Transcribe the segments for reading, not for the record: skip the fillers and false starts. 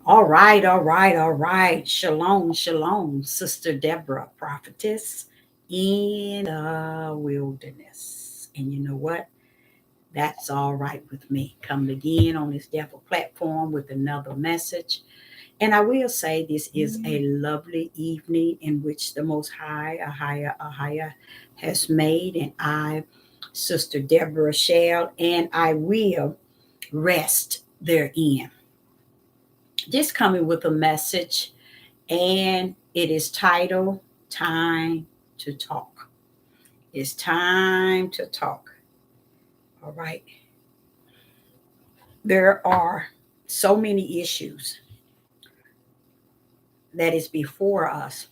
All right. Shalom, shalom, Sister Deborah, prophetess in the wilderness. And you know what? That's all right with me. Coming again on this Devil platform with another message. And I will say this is a lovely evening in which the Most High, Ahaya, has made. And I, Sister Deborah, shall and I will rest therein. Just coming with a message, and it is titled Time to Talk. It's time to talk. All right. There are so many issues that is before us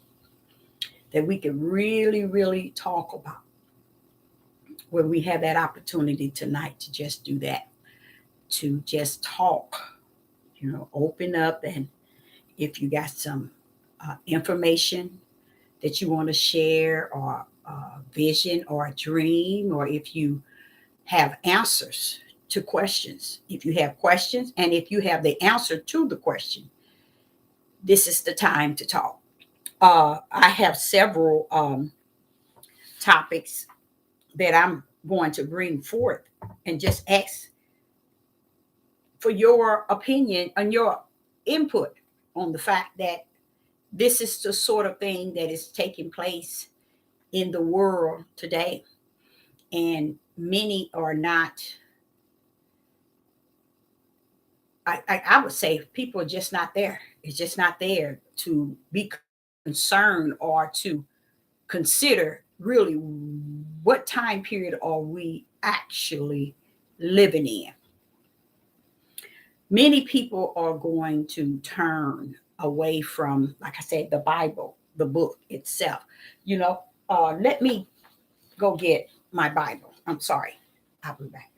that we can really talk about when we have that opportunity tonight to just do that, to just talk, open up. And if you got some information that you want to share, or a vision or a dream, or if you have answers to questions. If you have questions and if you have the answer to the question, this is the time to talk. I have several topics that I'm going to bring forth and just ask for your opinion and your input on the fact that this is the sort of thing that is taking place in the world today. And many are not, I would say people are just not there. It's just not there to be concerned or to consider really what time period are we actually living in. Many people are going to turn away from, like I said, the Bible, the book itself. Let me go get my Bible. I'm sorry. I'll be back.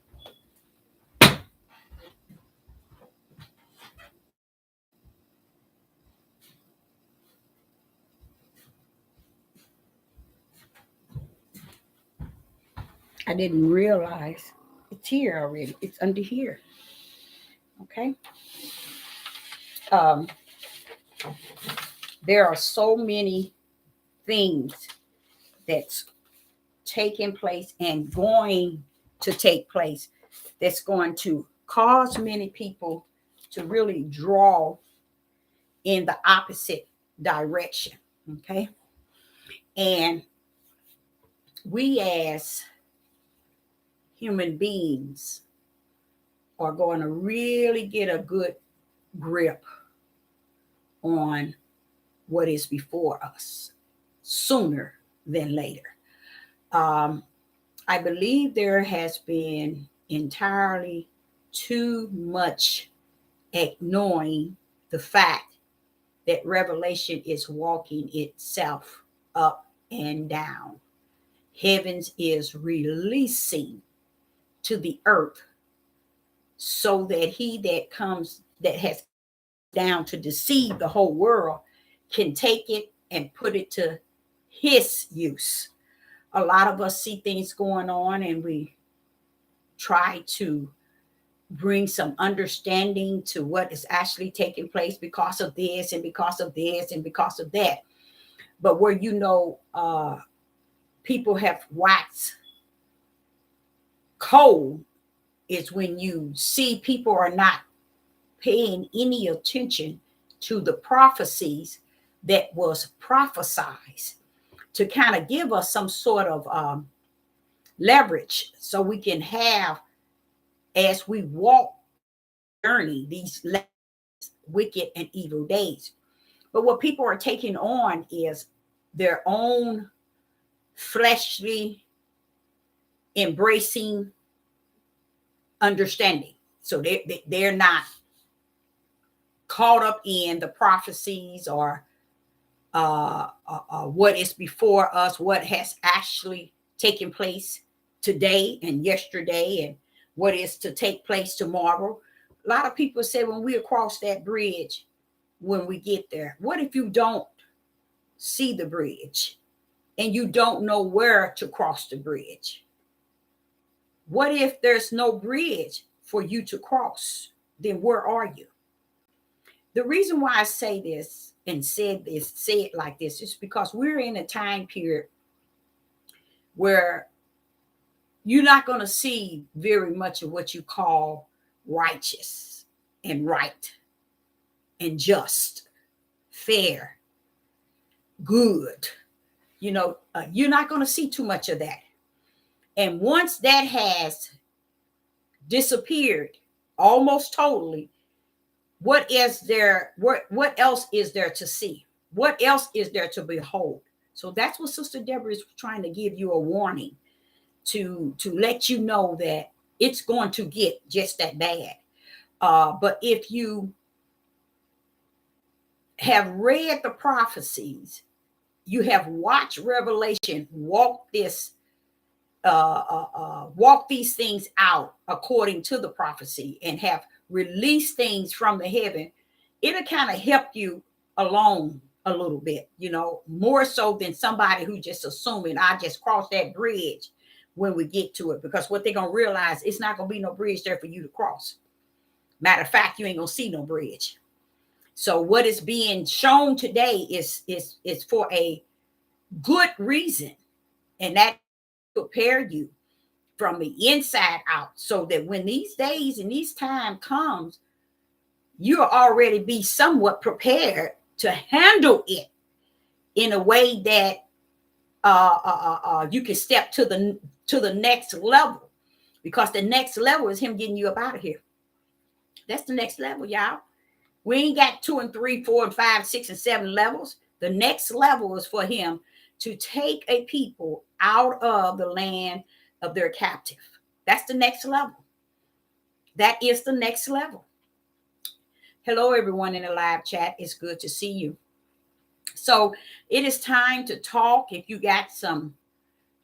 I didn't realize it's here already. It's under here. Okay. Um, there are so many things that's taking place and going to take place that's going to cause many people to really draw in the opposite direction. Okay. And we as human beings are going to really get a good grip on what is before us sooner than later. Um, I believe there has been entirely too much ignoring the fact that Revelation is walking itself up and down. Heavens is releasing to the earth so that he that comes, that has down to deceive the whole world, can take it and put it to his use. A lot of us see things going on and we try to bring some understanding to what is actually taking place because of this and because of this and because of that. But where people have waxed cold is when you see people are not paying any attention to the prophecies that was prophesied to kind of give us some sort of leverage so we can have, as we walk journey, these wicked and evil days. But what people are taking on is their own fleshly embracing understanding. So they're not caught up in the prophecies or what is before us, what has actually taken place today and yesterday, and what is to take place tomorrow. A lot of people say when we cross that bridge, when we get there, what if you don't see the bridge and you don't know where to cross the bridge? What if there's no bridge for you to cross? Then where are you? The reason why I say this and say it like this, is because we're in a time period where you're not going to see very much of what you call righteous and right and just, fair, good. You're not going to see too much of that. And once that has disappeared almost totally, what else is there to see? What else is there to behold? So that's what Sister Deborah is trying to give you a warning, to let you know that it's going to get just that bad. But if you have read the prophecies, you have watched Revelation walk these things out according to the prophecy, and have released things from the heaven, it'll kind of help you along a little bit, more so than somebody who just assuming I just cross that bridge when we get to it. Because what they're going to realize, it's not going to be no bridge there for you to cross. Matter of fact, you ain't going to see no bridge. So what is being shown today is for a good reason, and that prepare you from the inside out, so that when these days and these time comes, you'll already be somewhat prepared to handle it in a way that you can step to the next level, because the next level is him getting you up out of here. That's the next level, y'all. We ain't got 2 and 3, 4 and 5, 6 and 7 levels. The next level is for him to take a people out of the land of their captive. That's the next level. That is the next level. Hello, everyone in the live chat. It's good to see you. So it is time to talk. If you got something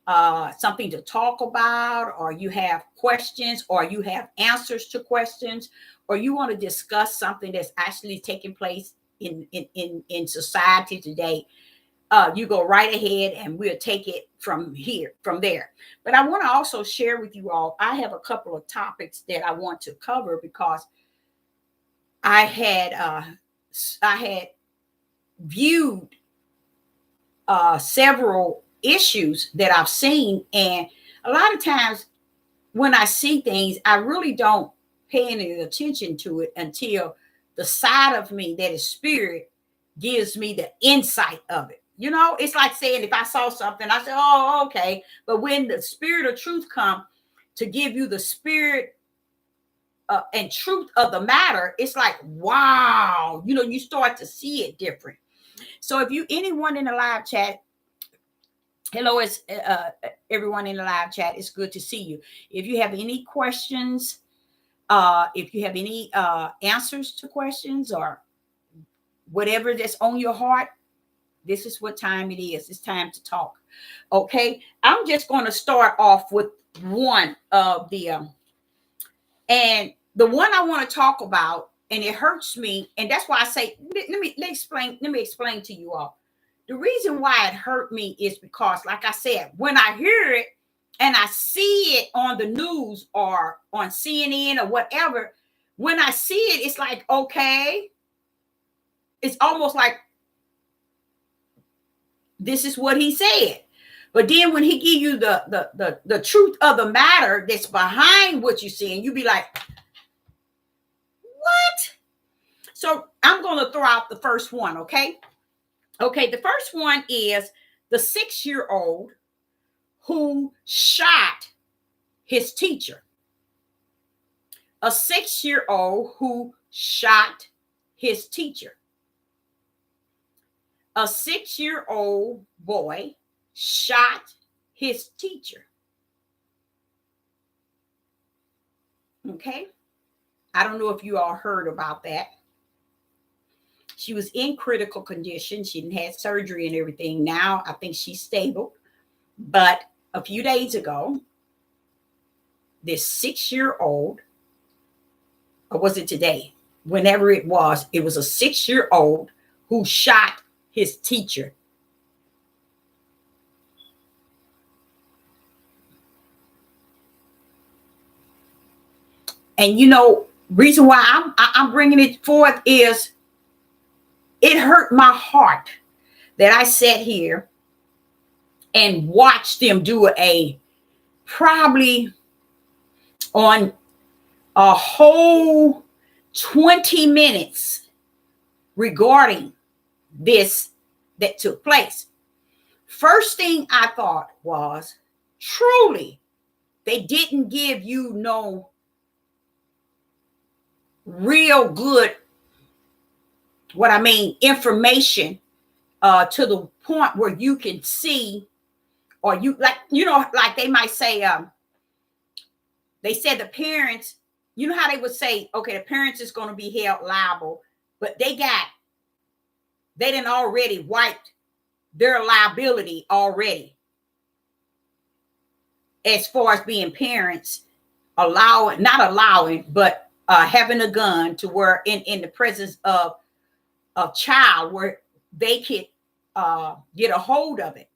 to talk about, or you have questions, or you have answers to questions, or you want to discuss something that's actually taking place in society today, you go right ahead and we'll take it from there. But I want to also share with you all, I have a couple of topics that I want to cover, because I had viewed several issues that I've seen, and a lot of times when I see things, I really don't pay any attention to it until the side of me that is spirit gives me the insight of it. It's like saying, if I saw something, I say, oh, okay. But when the spirit of truth comes to give you the spirit and truth of the matter, it's like, wow, you start to see it different. So if anyone in the live chat, hello, it's everyone in the live chat. It's good to see you. If you have any questions, if you have any answers to questions, or whatever that's on your heart, this is what time it is. It's time to talk. Okay. I'm just going to start off with one of the, and the one I want to talk about, and it hurts me. And that's why I say, let me explain to you all. The reason why it hurt me is because, like I said, when I hear it and I see it on the news or on CNN or whatever, when I see it, it's like, okay, it's almost like, this is what he said. But then when he give you the truth of the matter that's behind what you see, and you be like, what? So I'm going to throw out the first one, okay? Okay, the first one is the 6-year-old who shot his teacher. A 6-year-old who shot his teacher. A 6-year-old boy shot his teacher. Okay. I don't know if you all heard about that. She was in critical condition. She had surgery and everything. Now I think she's stable. But a few days ago, this 6-year-old, or was it today? Whenever it was a 6-year-old who shot his teacher. And reason why I'm bringing it forth is it hurt my heart that I sat here and watched them do a probably on a whole 20 minutes regarding this that took place. First thing I thought was, truly, they didn't give you no real good, information to the point where you can see, or you like they might say, they said the parents, you know how they would say, okay, the parents is going to be held liable, but they didn't already wiped their liability already as far as being parents, not allowing, but having a gun to where in the presence of a child where they could get a hold of it.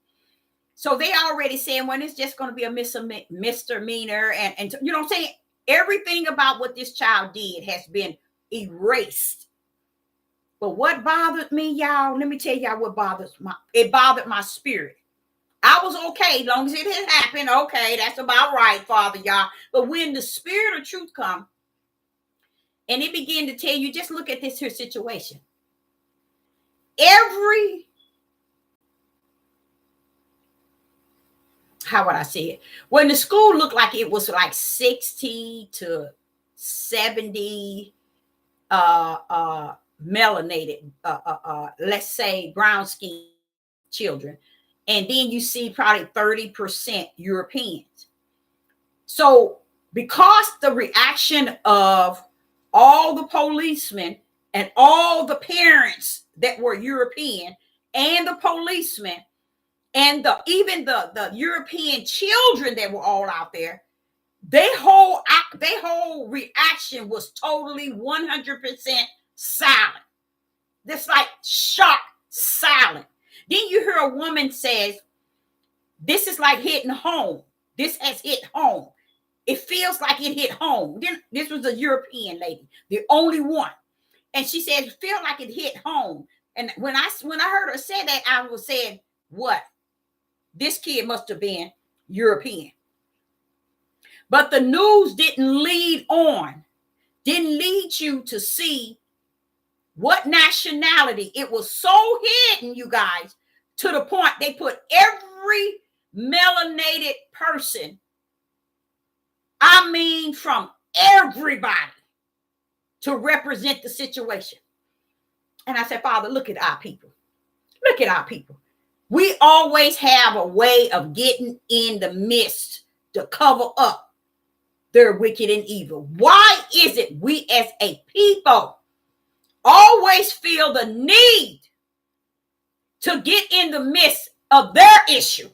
So they already saying, when it's just going to be a misdemeanor, and you know what I'm saying? Everything about what this child did has been erased. But what bothered me, y'all, let me tell y'all what bothered my spirit. I was okay, as long as it had happened. Okay, that's about right, Father, y'all. But when the spirit of truth come and it began to tell you, just look at this here situation. How would I say it? When the school looked like it was like 60 to 70 melanated, let's say brown skin children. And then you see probably 30% Europeans. So because the reaction of all the policemen and all the parents that were European and the policemen and even the European children that were all out there, their whole reaction was totally 100% silent. That's like shock, silent. Then you hear a woman says, this is like hitting home. This has hit home. It feels like it hit home. Then this was a European lady, the only one. And she said, it feel like it hit home. And when I heard her say that, I was saying, what? This kid must have been European. But the news didn't lead you to see what nationality. It was so hidden, you guys, to the point they put every melanated person, from everybody, to represent the situation. And I said, Father, look at our people. Look at our people. We always have a way of getting in the midst to cover up their wicked and evil. Why is it we as a people always feel the need to get in the midst of their issue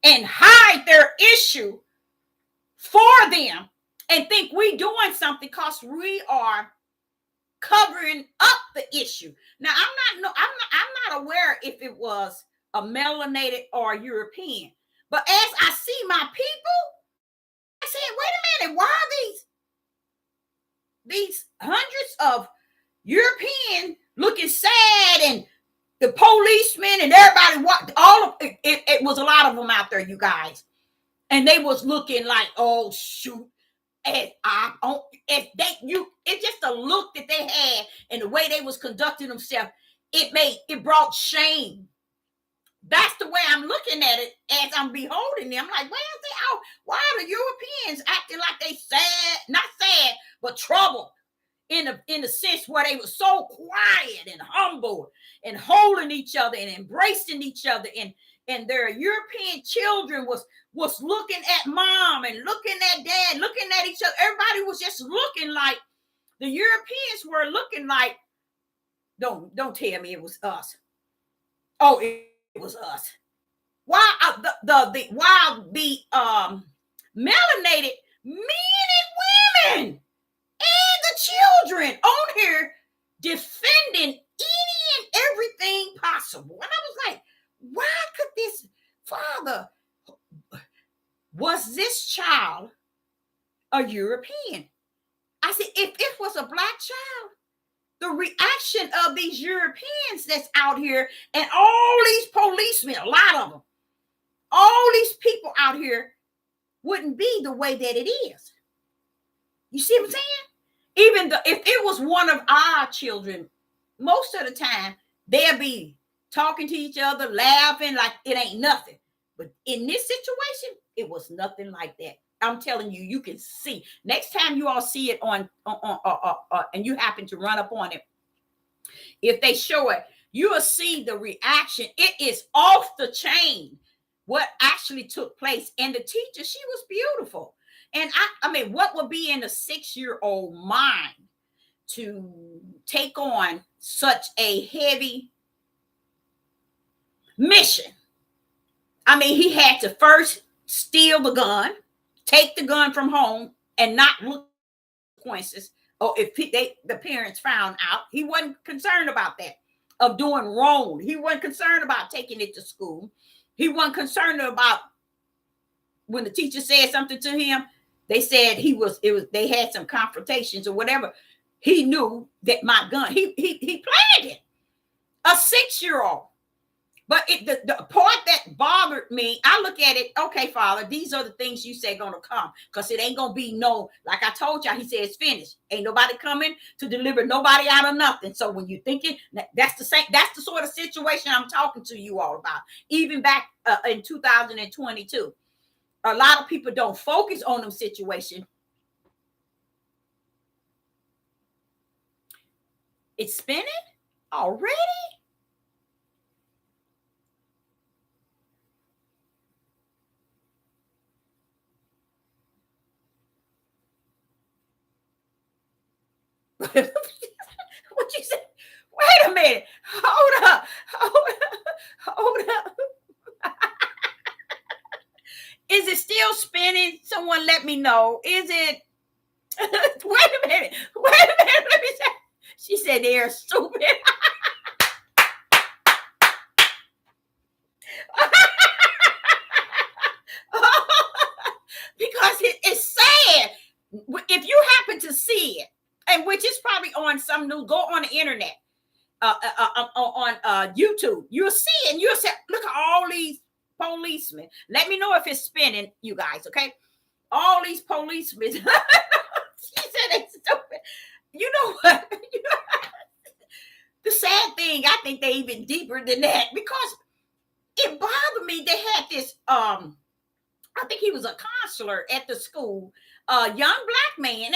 and hide their issue for them and think we doing something because we are covering up the issue? Now, I'm not aware if it was a melanated or European, but as I see my people, I said, wait a minute, why are these hundreds of European looking sad, and the policemen and everybody, it was a lot of them out there, you guys, and they was looking like, oh shoot, it's just the look that they had and the way they was conducting themselves. It brought shame. That's the way I'm looking at it as I'm beholding them. I'm like, why are the Europeans acting like they sad, not sad, but troubled in the sense where they were so quiet and humble and holding each other and embracing each other, and their European children was looking at mom and looking at dad, looking at each other. Everybody was just looking like the Europeans were looking like, don't tell me it was us. Oh, it was us. While the melanated men and women and the children on here defending any and everything possible. And I was like, why could this father, was this child a European? I said, if it was a black child, the reaction of these Europeans that's out here and all these policemen, a lot of them, all these people out here wouldn't be the way that it is. You see what I'm saying? Even if it was one of our children, most of the time they'll be talking to each other, laughing like it ain't nothing. But in this situation, it was nothing like that. I'm telling you, you can see. Next time you all see it on and you happen to run up on it, if they show it, you will see the reaction. It is off the chain what actually took place. And the teacher, she was beautiful. And I mean, what would be in a 6-year-old mind to take on such a heavy mission? I mean, he had to first steal the gun, take the gun from home, and not look at consequences. Or if the parents found out, he wasn't concerned about that, of doing wrong. He wasn't concerned about taking it to school. He wasn't concerned about when the teacher said something to him. They said they had some confrontations or whatever. He knew that my gun, he planned it. A 6-year-old. But the part that bothered me, I look at it, okay, Father, these are the things you say gonna come, because it ain't gonna be no, like I told y'all, he said it's finished. Ain't nobody coming to deliver nobody out of nothing. So when you're thinking, that's the sort of situation I'm talking to you all about. Even back in 2022, a lot of people don't focus on them situation. It's spinning already? What you say? Wait a minute. Hold up. Hold up. Is it still spinning? Someone let me know. Is it? Wait a minute. Let me say. She said they're stupid. Because it's sad. If you happen to see it, and which is probably on some news, go on the internet, on YouTube, you'll see it, and you'll say, look at all these policemen. Let me know if it's spinning, you guys, okay? All these policemen. She said it's stupid. You know what? The sad thing, I think they're even deeper than that, because it bothered me. They had this, I think he was a counselor at the school, a young black man.